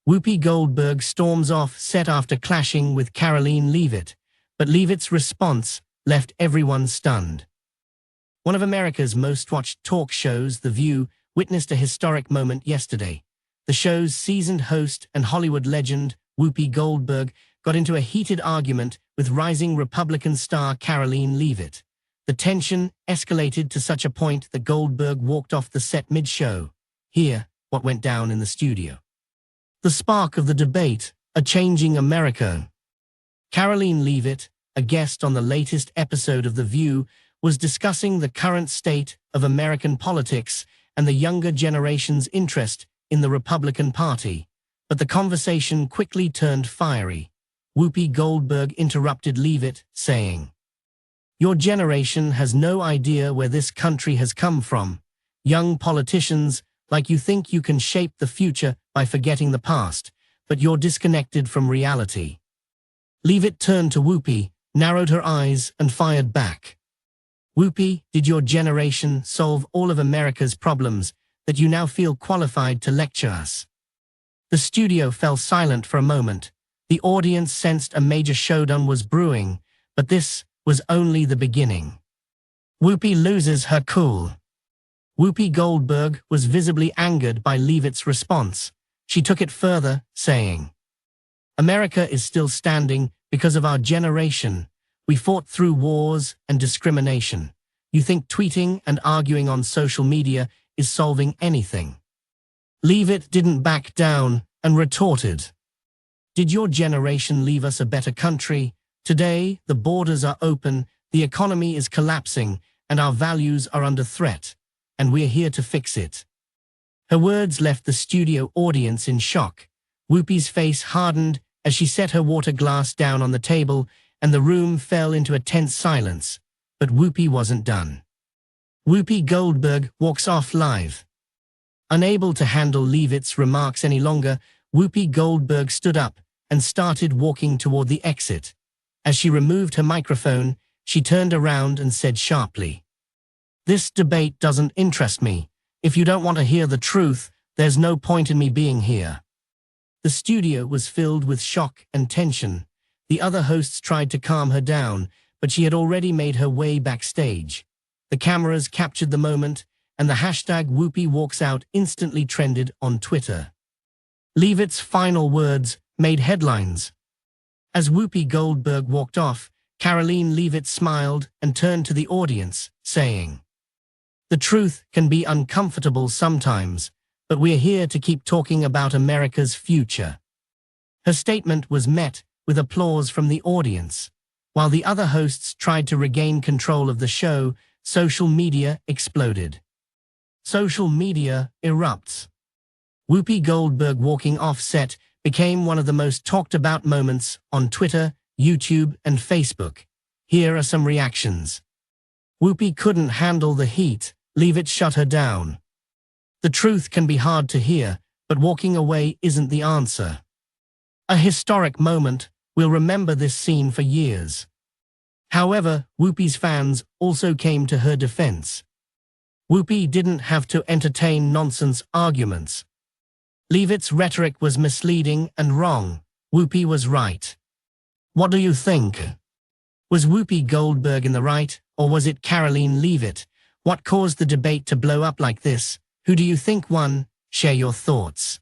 Whoopi Goldberg storms off set after clashing with Karoline Leavitt, but Leavitt's response left everyone stunned. One of America's most watched talk shows, The View, witnessed a historic moment yesterday. The show's seasoned host and Hollywood legend, Whoopi Goldberg, got into a heated argument with rising Republican star Karoline Leavitt. The tension escalated to such a point that Goldberg walked off the set mid-show. Hear what went down in the studio. The spark of the debate, a changing America. Karoline Leavitt, a guest on the latest episode of The View, was discussing the current state of American politics and the younger generation's interest in the Republican Party. But the conversation quickly turned fiery. Whoopi Goldberg interrupted Leavitt, saying, "Your generation has no idea where this country has come from. Young politicians like you think you can shape the future by forgetting the past, but you're disconnected from reality." Leavitt turned to Whoopi, narrowed her eyes, and fired back. "Whoopi, did your generation solve all of America's problems that you now feel qualified to lecture us?" The studio fell silent for a moment. The audience sensed a major showdown was brewing, but this was only the beginning. Whoopi loses her cool. Whoopi Goldberg was visibly angered by Leavitt's response. She took it further, saying, "America is still standing because of our generation. We fought through wars and discrimination. You think tweeting and arguing on social media is solving anything?" Leavitt didn't back down and retorted, "Did your generation leave us a better country? Today, the borders are open, the economy is collapsing, and our values are under threat. And we're here to fix it." Her words left the studio audience in shock. Whoopi's face hardened as she set her water glass down on the table, and the room fell into a tense silence. But Whoopi wasn't done. Whoopi Goldberg walks off live. Unable to handle Leavitt's remarks any longer, Whoopi Goldberg stood up and started walking toward the exit. As she removed her microphone, she turned around and said sharply, "This debate doesn't interest me. If you don't want to hear the truth, there's no point in me being here." The studio was filled with shock and tension. The other hosts tried to calm her down, but she had already made her way backstage. The cameras captured the moment, and the hashtag Whoopi walks out instantly trended on Twitter. Leavitt's final words made headlines. As Whoopi Goldberg walked off, Karoline Leavitt smiled and turned to the audience, saying, "The truth can be uncomfortable sometimes, but we're here to keep talking about America's future." Her statement was met with applause from the audience. While the other hosts tried to regain control of the show, social media exploded. Social media erupts. Whoopi Goldberg walking off set became one of the most talked about moments on Twitter, YouTube, and Facebook. Here are some reactions. Whoopi couldn't handle the heat. Leavitt shut her down. The truth can be hard to hear, but walking away isn't the answer. A historic moment. We'll remember this scene for years. However, Whoopi's fans also came to her defense. Whoopi didn't have to entertain nonsense arguments. Leavitt's rhetoric was misleading and wrong. Whoopi was right. What do you think? Was Whoopi Goldberg in the right, or was it Karoline Leavitt? What caused the debate to blow up like this? Who do you think won? Share your thoughts.